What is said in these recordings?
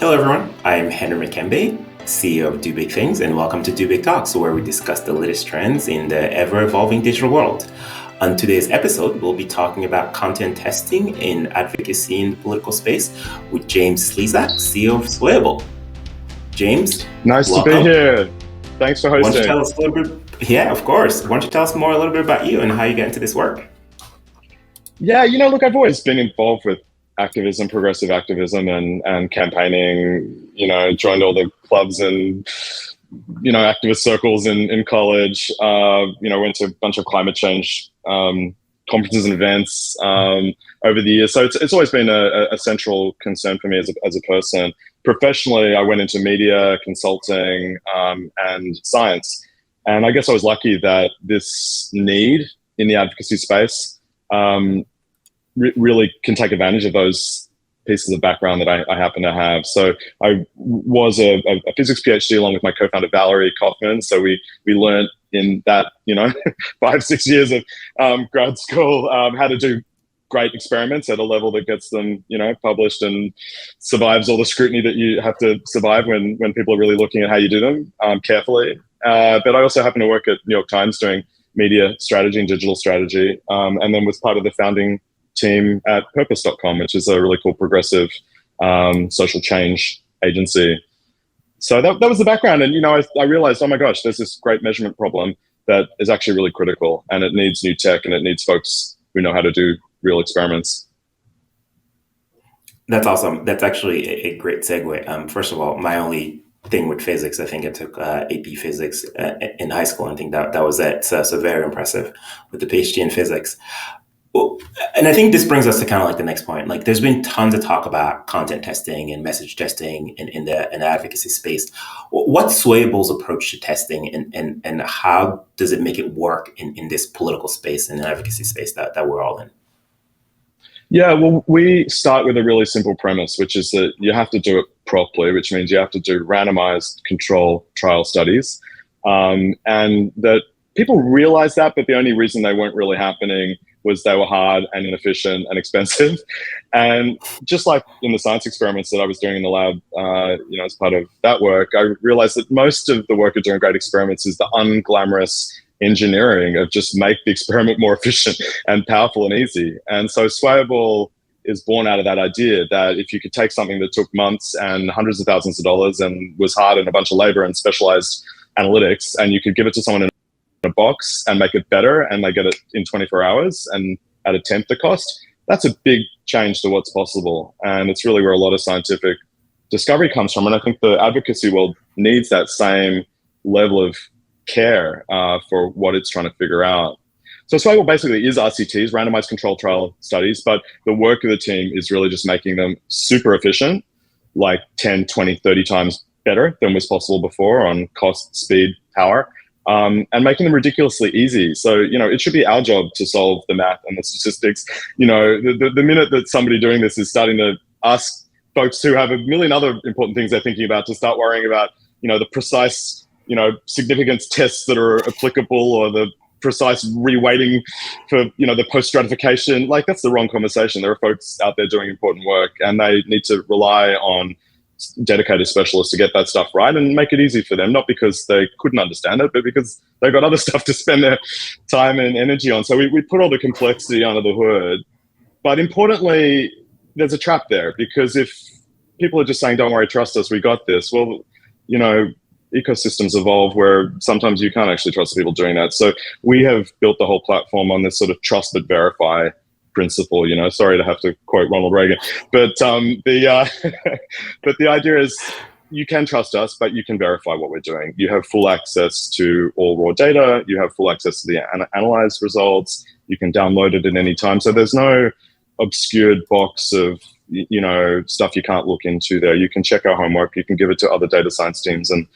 Hello everyone, I'm Henri Makembe, CEO of Do Big Things, and welcome to Do Big Talks, where we discuss the latest trends in the ever-evolving digital world. On today's episode, we'll be talking about content testing in advocacy in the political space with James Slezak, CEO of Swayable. James, nice welcome. to be here. Thanks for hosting. Why don't you tell us a little bit? Yeah, of course. Why don't you tell us more a little bit about you and how you get into this work? Yeah, look, I've always been involved with activism, progressive activism, and campaigning. Joined all the clubs and activist circles in college. Went to a bunch of climate change conferences and events over the years. So it's always been a central concern for me as a person. Professionally, I went into media, consulting, and science. And I guess I was lucky that this need in the advocacy space really can take advantage of those pieces of background that I happen to have. So I was a physics PhD along with my co-founder Valerie Kaufman. So we learned in that 5-6 years of grad school how to do great experiments at a level that gets them published and survives all the scrutiny that you have to survive when people are really looking at how you do them carefully. But I also happen to work at New York Times doing media strategy and digital strategy, and then was part of the founding team at purpose.com, which is a really cool progressive social change agency. So that was the background. And, I realized, oh my gosh, there's this great measurement problem that is actually really critical, and it needs new tech and it needs folks who know how to do real experiments. That's awesome. That's actually a great segue. First of all, my only thing with physics, I think I took AP physics in high school. I think that was it. So very impressive with the PhD in physics. Well, and I think this brings us to kind of like the next point. Like, there's been tons of talk about content testing and message testing in the advocacy space. What's Swayable's approach to testing, and how does it make it work in this political space and advocacy space that we're all in? Yeah, well, we start with a really simple premise, which is that you have to do it properly, which means you have to do randomized control trial studies, and that people realize that, but the only reason they weren't really happening was they were hard and inefficient and expensive. And just like in the science experiments that I was doing in the lab, as part of that work, I realized that most of the work of doing great experiments is the unglamorous engineering of just make the experiment more efficient and powerful and easy. And so Swayable is born out of that idea that if you could take something that took months and hundreds of thousands of dollars and was hard and a bunch of labor and specialized analytics, and you could give it to someone in a box and make it better, and they get it in 24 hours and at a tenth the cost, that's a big change to what's possible. And it's really where a lot of scientific discovery comes from. And I think the advocacy world needs that same level of care for what it's trying to figure out. So Swayable basically is RCTs, randomized control trial studies, but the work of the team is really just making them super efficient, like 10, 20, 30 times better than was possible before on cost, speed, power. And making them ridiculously easy. So, it should be our job to solve the math and the statistics. The minute that somebody doing this is starting to ask folks who have a million other important things they're thinking about to start worrying about, the precise, significance tests that are applicable, or the precise reweighting for, the post-stratification, like, that's the wrong conversation. There are folks out there doing important work, and they need to rely on dedicated specialists to get that stuff right and make it easy for them, not because they couldn't understand it, but because they've got other stuff to spend their time and energy on. So we put all the complexity under the hood. But importantly, there's a trap there, because if people are just saying, don't worry, trust us, we got this, well, ecosystems evolve where sometimes you can't actually trust the people doing that. So we have built the whole platform on this sort of trust but verify principle. Sorry to have to quote Ronald Reagan, but but the idea is you can trust us, but you can verify what we're doing. You have full access to all raw data. You have full access to the analyzed results. You can download it at any time. So there's no obscured box of stuff you can't look into there. You can check our homework. You can give it to other data science teams, and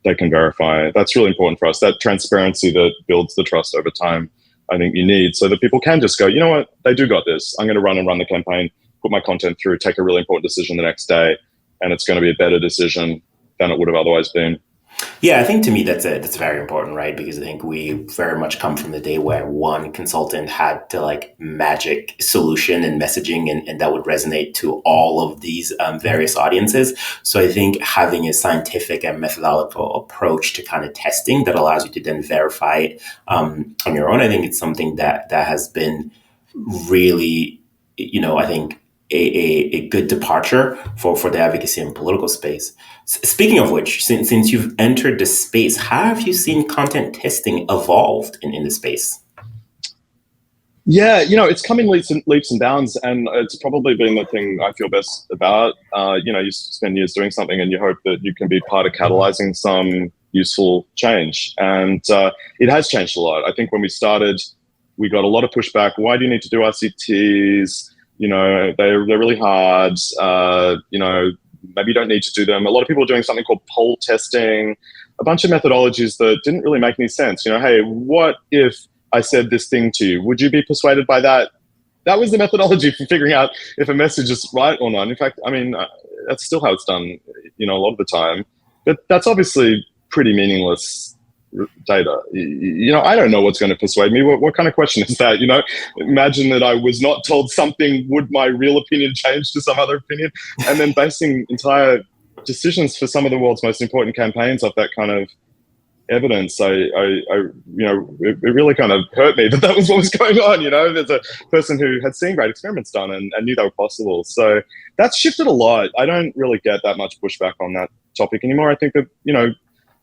they can verify it. That's really important for us. That transparency that builds the trust over time, I think you need, so that people can just go, you know what, they do got this. I'm going to run the campaign, put my content through, take a really important decision the next day, and it's going to be a better decision than it would have otherwise been. Yeah, I think to me that's very important, right? Because I think we very much come from the day where one consultant had to like magic solution and messaging, and that would resonate to all of these various audiences. So I think having a scientific and methodological approach to kind of testing that allows you to then verify it on your own, I think it's something that has been really, I think a good departure for the advocacy and political space. Speaking of which, since you've entered the space, how have you seen content testing evolved in the space? Yeah, it's come in leaps and bounds, and it's probably been the thing I feel best about. You spend years doing something, and you hope that you can be part of catalyzing some useful change, and it has changed a lot. I think when we started, we got a lot of pushback. Why do you need to do RCTs? They're really hard. Maybe you don't need to do them. A lot of people are doing something called poll testing, a bunch of methodologies that didn't really make any sense. Hey, what if I said this thing to you? Would you be persuaded by that? That was the methodology for figuring out if a message is right or not. In fact, that's still how it's done, a lot of the time. But that's obviously pretty meaningless data. I don't know what's going to persuade me. What kind of question is that? Imagine that I was not told something. Would my real opinion change to some other opinion? And then basing entire decisions for some of the world's most important campaigns off that kind of evidence, it really kind of hurt me that was what was going on. There's a person who had seen great experiments done and knew they were possible. So that's shifted a lot. I don't really get that much pushback on that topic anymore. I think that,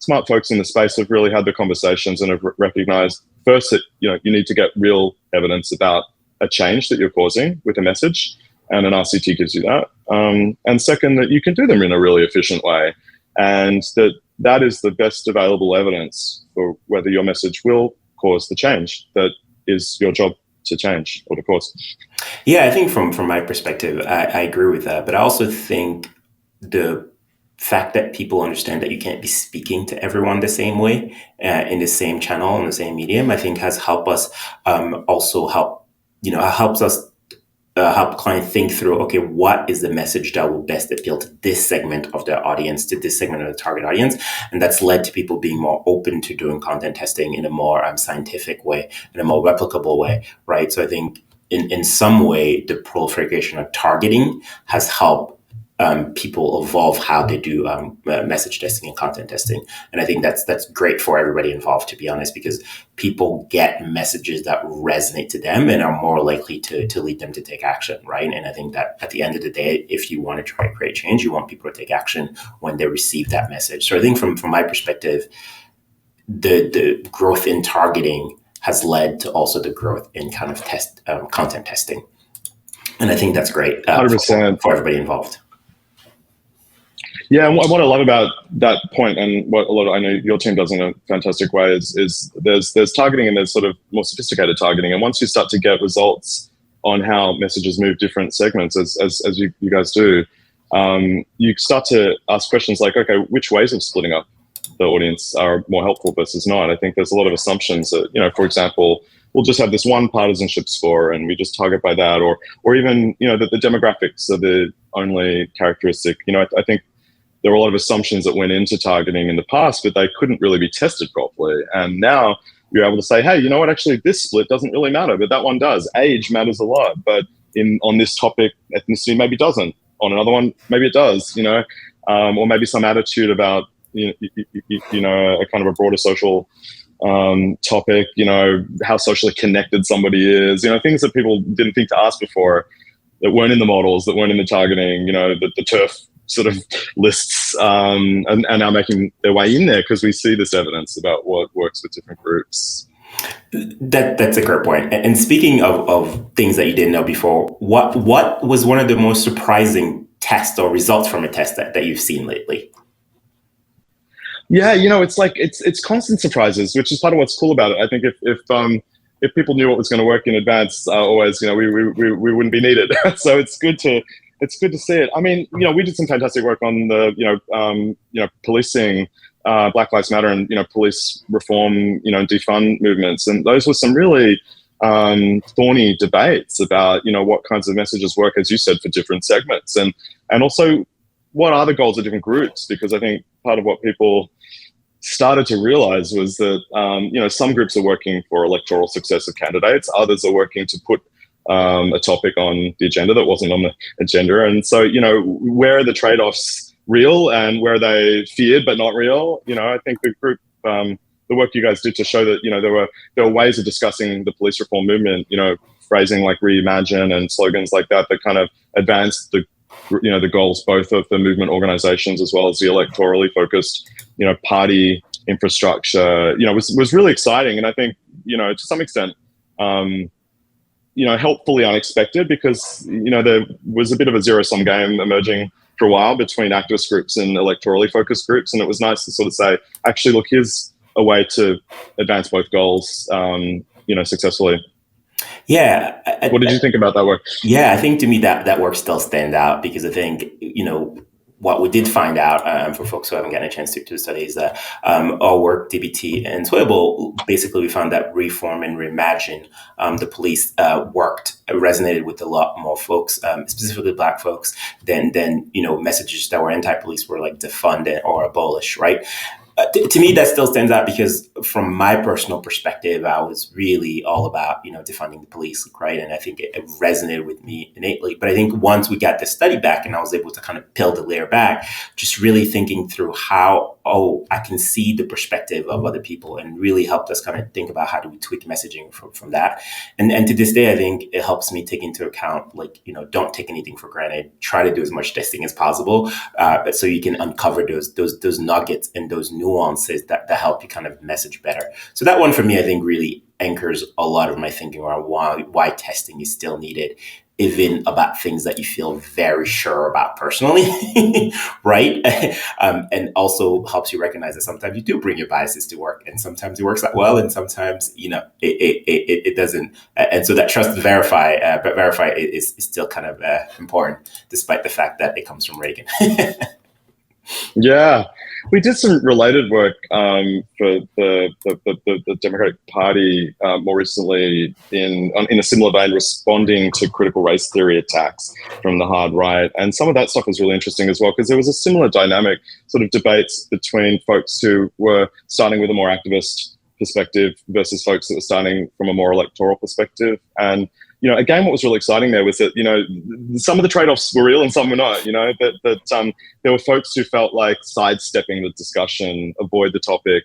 smart folks in the space have really had the conversations and have recognized first that, you need to get real evidence about a change that you're causing with a message. And an RCT gives you that. And second, that you can do them in a really efficient way. And that is the best available evidence for whether your message will cause the change that is your job to change or to cause. Yeah, I think from my perspective, I agree with that. But I also think the fact that people understand that you can't be speaking to everyone the same way in the same channel, in the same medium, I think has helped us helps us help client think through, okay, what is the message that will best appeal to this segment of the audience, to this segment of the target audience? And that's led to people being more open to doing content testing in a more scientific way, in a more replicable way, right? So I think in some way, the proliferation of targeting has helped people evolve how they do message testing and content testing. And I think that's great for everybody involved, to be honest, because people get messages that resonate to them and are more likely to lead them to take action, right? And I think that at the end of the day, if you want to try to create change, you want people to take action when they receive that message. So I think from my perspective, the growth in targeting has led to also the growth in kind of content testing. And I think that's great for everybody involved. Yeah, and what I love about that point, and what I know your team does in a fantastic way, is there's targeting and there's sort of more sophisticated targeting. And once you start to get results on how messages move different segments, as you guys do, you start to ask questions like, okay, which ways of splitting up the audience are more helpful versus not? I think there's a lot of assumptions that, for example, we'll just have this one partisanship score and we just target by that, or even, that the demographics are the only characteristic. I think there were a lot of assumptions that went into targeting in the past, but they couldn't really be tested properly. And now you're able to say, hey, you know what, actually this split doesn't really matter, but that one does. Age matters a lot, but on this topic, ethnicity maybe doesn't. On another one, maybe it does, or maybe some attitude about, a kind of a broader social topic, how socially connected somebody is, things that people didn't think to ask before, that weren't in the models, that weren't in the targeting, the turf sort of lists and are making their way in there because we see this evidence about what works with different groups. That's a great point. And speaking of things that you didn't know before, what was one of the most surprising tests or results from a test that you've seen lately? Yeah, it's like it's constant surprises, which is part of what's cool about it. I think if people knew what was going to work in advance, always, we wouldn't be needed. So it's good to see it. I mean, we did some fantastic work on the, policing, Black Lives Matter and, police reform, defund movements. And those were some really thorny debates about, what kinds of messages work, as you said, for different segments. And also what are the goals of different groups? Because I think part of what people started to realize was that some groups are working for electoral success of candidates, others are working to put a topic on the agenda that wasn't on the agenda. And so, where are the trade-offs real and where are they feared but not real? I think the group, the work you guys did to show that, there were ways of discussing the police reform movement, phrasing like reimagine and slogans like that kind of advanced the goals both of the movement organizations as well as the electorally focused, party infrastructure, was really exciting. And I think, to some extent, helpfully unexpected because, there was a bit of a zero-sum game emerging for a while between activist groups and electorally focused groups. And it was nice to sort of say, actually, look, here's a way to advance both goals, successfully. Yeah. What did you think about that work? Yeah, I think to me that work still stands out because I think, what we did find out for folks who haven't gotten a chance to study is that our work, DBT and Swayable, basically we found that reform and reimagine the police resonated with a lot more folks, specifically Black folks, than messages that were anti-police were like defund or abolish, right? To me, that still stands out because from my personal perspective, I was really all about, defunding the police, right? And I think it resonated with me innately. But I think once we got the study back and I was able to kind of peel the layer back, just really thinking through how, I can see the perspective of other people and really helped us kind of think about how do we tweak messaging from that. And to this day, I think it helps me take into account, don't take anything for granted, try to do as much testing as possible, so you can uncover those nuggets and those nuances that help you kind of message better. So that one for me, I think really anchors a lot of my thinking around why testing is still needed, even about things that you feel very sure about personally, right? And also helps you recognize that sometimes you do bring your biases to work and sometimes it works out well and sometimes, it doesn't. And so that trust verify is still kind of important, despite the fact that it comes from Reagan. Yeah, we did some related work for the Democratic Party more recently in a similar vein, responding to critical race theory attacks from the hard right. And some of that stuff was really interesting as well, because there was a similar dynamic, sort of debates between folks who were starting with a more activist perspective versus folks that were starting from a more electoral perspective. And again, what was really exciting there was that, some of the trade-offs were real and some were not, that there were folks who felt like sidestepping the discussion, avoid the topic,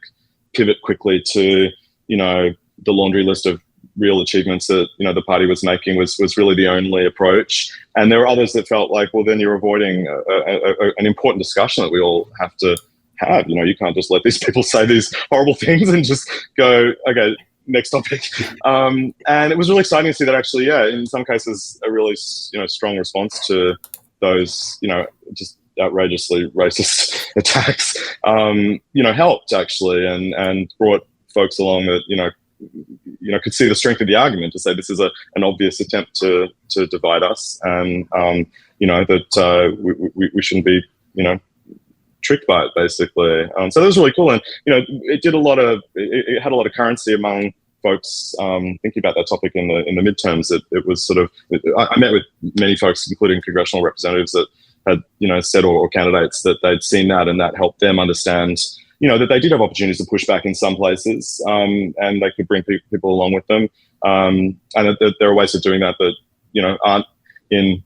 pivot quickly to, the laundry list of real achievements that, the party was making was really the only approach. And there were others that felt like, well, then you're avoiding an important discussion that we all have to have. You can't just let these people say these horrible things and just go, okay, next topic. And it was really exciting to see that actually, in some cases, a really, strong response to those, just outrageously racist attacks, helped actually and brought folks along that, could see the strength of the argument to say this is an obvious attempt to divide us and, that we shouldn't be, tricked by it basically. So that was really cool. And, it did it had a lot of currency among folks thinking about that topic in the midterms. It was sort of, I met with many folks, including congressional representatives that had, said or candidates that they'd seen that and that helped them understand, that they did have opportunities to push back in some places and they could bring people along with them. And that there are ways of doing that aren't in,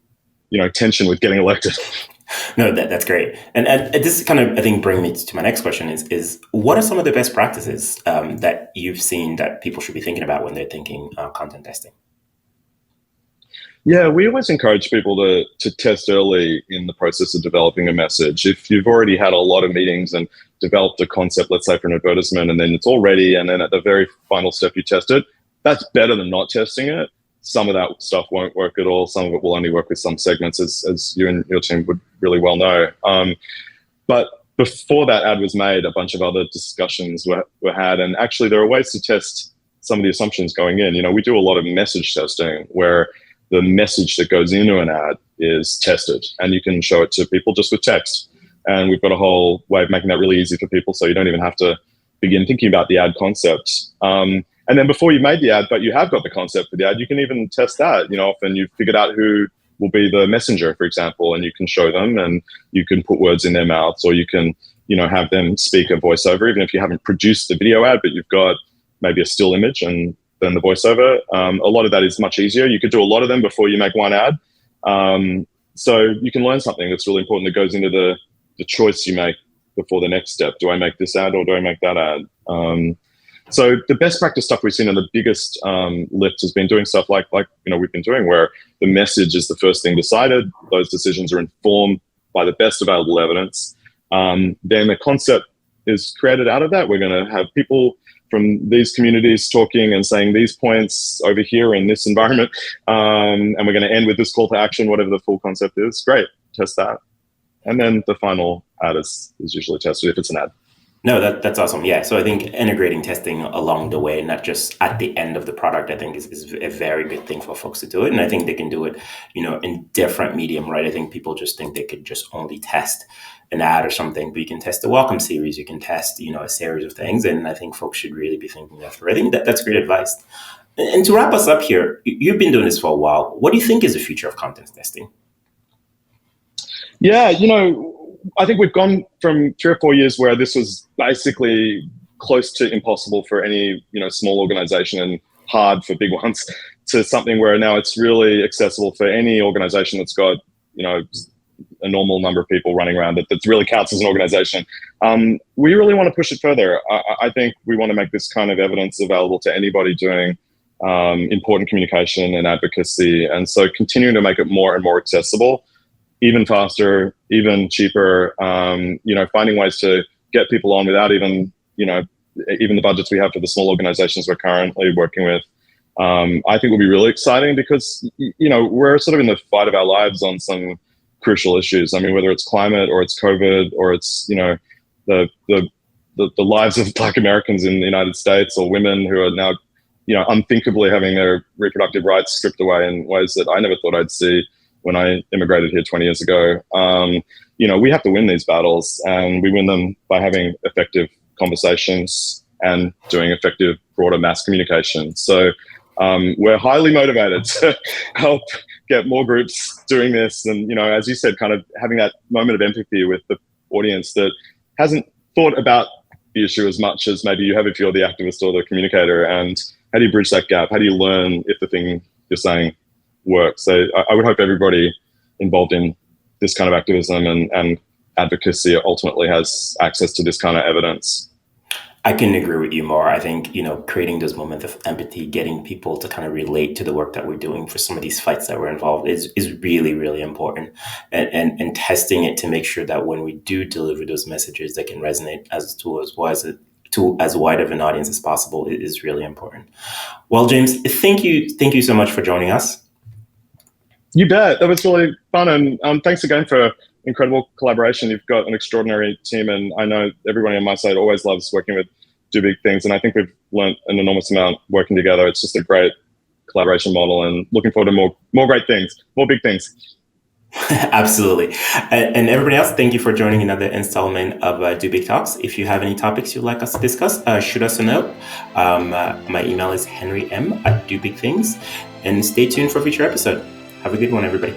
tension with getting elected. No, that's great. And this is kind of, I think, bring me to my next question is what are some of the best practices that you've seen that people should be thinking about when they're thinking content testing? Yeah, we always encourage people to test early in the process of developing a message. If you've already had a lot of meetings and developed a concept, let's say for an advertisement, and then it's all ready, and then at the very final step you test it, that's better than not testing it. Some of that stuff won't work at all. Some of it will only work with some segments, as you and your team would really well know. But before that ad was made, a bunch of other discussions were had. And actually, there are ways to test some of the assumptions going in. We do a lot of message testing where the message that goes into an ad is tested. And you can show it to people just with text. And we've got a whole way of making that really easy for people, so you don't even have to begin thinking about the ad concept. And then before you made the ad, but you have got the concept for the ad, you can even test that. Often you've figured out who will be the messenger, for example, and you can show them and you can put words in their mouths, or you can, have them speak a voiceover, even if you haven't produced the video ad, but you've got maybe a still image and then the voiceover. A lot of that is much easier. You could do a lot of them before you make one ad. So you can learn something that's really important that goes into the choice you make before the next step. Do I make this ad or do I make that ad? So the best practice stuff we've seen and the biggest lift has been doing stuff like we've been doing, where the message is the first thing decided. Those decisions are informed by the best available evidence. Then the concept is created out of that. We're going to have people from these communities talking and saying these points over here in this environment. And we're going to end with this call to action, whatever the full concept is. Great, test that. And then the final ad is usually tested if it's an ad. No, that's awesome. Yeah. So I think integrating testing along the way, not just at the end of the product, I think is a very good thing for folks to do it. And I think they can do it, in different medium, right? I think people just think they could just only test an ad or something, but you can test a welcome series, you can test, a series of things. And I think folks should really be thinking that through. I think that's great advice. And to wrap us up here, you've been doing this for a while. What do you think is the future of content testing? Yeah, I think we've gone from 3 or 4 years where this was basically close to impossible for any, small organization and hard for big ones, to something where now it's really accessible for any organization that's got, a normal number of people running around that really counts as an organization. We really want to push it further. I think we want to make this kind of evidence available to anybody doing important communication and advocacy. And so continuing to make it more and more accessible, even faster, even cheaper, finding ways to get people on without even the budgets we have for the small organizations we're currently working with. I think will be really exciting because, we're sort of in the fight of our lives on some crucial issues. I mean, whether it's climate or it's COVID or it's, the lives of Black Americans in the United States, or women who are now, unthinkably having their reproductive rights stripped away in ways that I never thought I'd see when I immigrated here 20 years ago. We have to win these battles, and we win them by having effective conversations and doing effective broader mass communication. So we're highly motivated to help get more groups doing this. And, as you said, kind of having that moment of empathy with the audience that hasn't thought about the issue as much as maybe you have if you're the activist or the communicator. And how do you bridge that gap? How do you learn if the thing you're saying works? So I would hope everybody involved in this kind of activism and advocacy ultimately has access to this kind of evidence. I can agree with you more. I think, creating those moments of empathy, getting people to kind of relate to the work that we're doing for some of these fights that we're involved is really, really important. And testing it to make sure that when we do deliver those messages, they can resonate to as wide of an audience as possible is really important. Well, James, thank you so much for joining us. You bet. That was really fun. And thanks again for incredible collaboration. You've got an extraordinary team, and I know everybody on my side always loves working with Do Big Things, and I think we've learned an enormous amount working together. It's just a great collaboration model, and looking forward to more great things, more big things. Absolutely. And everybody else, thank you for joining another installment of Do Big Talks. If you have any topics you'd like us to discuss, shoot us a note. My email is henrym@dobigthings, and stay tuned for a future episode. Have a good one, everybody.